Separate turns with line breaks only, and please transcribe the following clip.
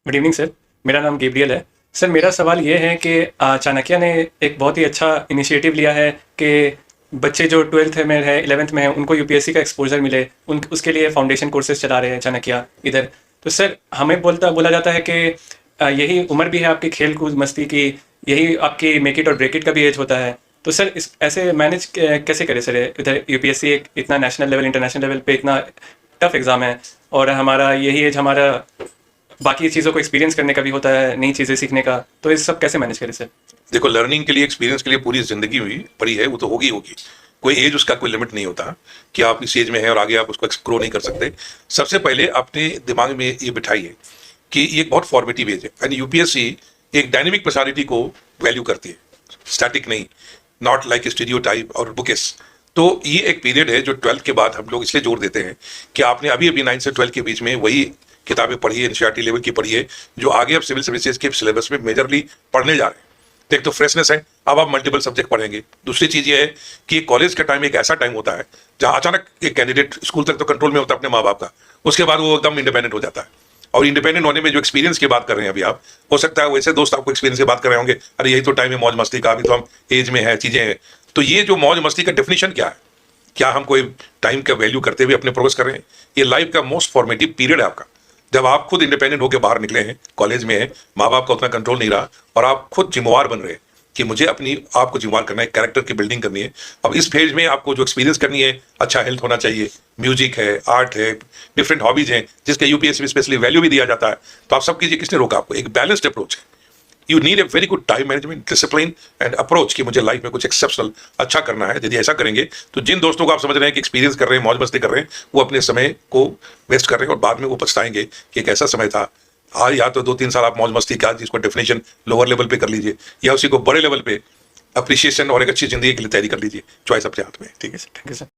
Good evening sir. मेरा नाम Gabriel है। सर मेरा सवाल ये है कि चाणक्य ने एक बहुत ही अच्छा इनिशिएटिव लिया है कि बच्चे जो 12th में है 11th में है उनको यूपीएससी का एक्सपोजर मिले, उन उसके लिए फाउंडेशन कोर्सेज चला रहे हैं चाणक्य इधर। तो सर हमें बोला जाता है कि यही उम्र भी है आपकी खेल कूद मस्ती की, यही आपकी मेक इट और ब्रेक इट का भी एज होता है। तो सर इस ऐसे मैनेज कैसे करें सर? इधर यूपीएससी एक इतना नेशनल लेवल इंटरनेशनल लेवल पे इतना टफ एग्ज़ाम है, और हमारा यही एज हमारा बाकी चीज़ों को एक्सपीरियंस करने का भी होता है, नई चीज़ें सीखने का। तो इस सब कैसे मैनेज करें सर?
देखो, लर्निंग के लिए, एक्सपीरियंस के लिए पूरी जिंदगी हुई पड़ी है, वो तो होगी होगी। कोई एज, उसका कोई लिमिट नहीं होता कि आप इस एज में हैं और आगे आप उसको ग्रो नहीं कर सकते। सबसे पहले अपने दिमाग में ये बिठाइए कि ये एक बहुत फॉर्मेटिव एज है एंड यूपीएससी एक डायनेमिक पर्सनालिटी को वैल्यू करती है, स्टैटिक नहीं, नॉट लाइक स्टीरियोटाइप और बुकेस। तो ये एक पीरियड है जो 12th के बाद हम लोग इसलिए जोर देते हैं कि आपने अभी अभी 9 से 12 के बीच में वही किताबें पढ़ी है, एनसीईआरटी लेवल की पढ़ी है, जो आगे आप सिविल सर्विसेज के सिलेबस में मेजरली पढ़ने जा रहे हैं। तो एक तो फ्रेशनेस है, अब आप मल्टीपल सब्जेक्ट पढ़ेंगे। दूसरी चीज ये है कि कॉलेज का टाइम एक ऐसा टाइम होता है जहां अचानक एक कैंडिडेट स्कूल तक तो कंट्रोल में होता है अपने माँ बाप का, उसके बाद वो एकदम इंडिपेंडेंट हो जाता है। और इंडिपेंडेंट होने में जो एक्सपीरियंस की बात कर रहे हैं अभी आप, हो सकता है वैसे दोस्त आपको एक्सपीरियंस की बात कर रहे होंगे, अरे यही तो टाइम है मौज मस्ती का, अभी तो हम एज में है, चीजें हैं। तो ये जो मौज मस्ती का डेफिनेशन क्या है? क्या हम कोई टाइम का वैल्यू करते हुए अपने प्रोग्रेस कर रहे हैं? ये लाइफ का मोस्ट फॉर्मेटिव पीरियड है आपका, जब आप खुद इंडिपेंडेंट होकर बाहर निकले हैं, कॉलेज में हैं, माँ बाप का उतना कंट्रोल नहीं रहा और आप खुद जिम्मेवार बन रहे हैं कि मुझे अपनी आपको जिम्मेवार करना है, कैरेक्टर की बिल्डिंग करनी है। अब इस फेज में आपको जो एक्सपीरियंस करनी है, अच्छा हेल्थ होना चाहिए, म्यूजिक है, आर्ट है, डिफरेंट हॉबीज हैं जिसका यूपीएससी में स्पेशली वैल्यू भी दिया जाता है। तो आप सब कीजिए, किसने रोका आपको? एक बैलेंस्ड अप्रोच है। You need a very good time management, discipline and approach कि मुझे लाइफ में कुछ एक्सेप्शनल अच्छा करना है। यदि ऐसा करेंगे तो जिन दोस्तों को आप समझ रहे हैं कि एक्सपीरियंस कर रहे हैं, मौज मस्ती कर रहे हैं, वो अपने समय को वेस्ट कर रहे हैं और बाद में वो पछताएंगे कि एक ऐसा समय था। हाँ, या तो 2-3 साल आप मौज मस्ती का जिसको डेफिनेशन लोअर लेवल पे कर लीजिए, या उसी को बड़े लेवल पे अप्रिशिएशन और एक अच्छी जिंदगी के लिए तैयारी कर लीजिए। चॉइस अपने हाथ में है। ठीक है सर, थैंक यू सर।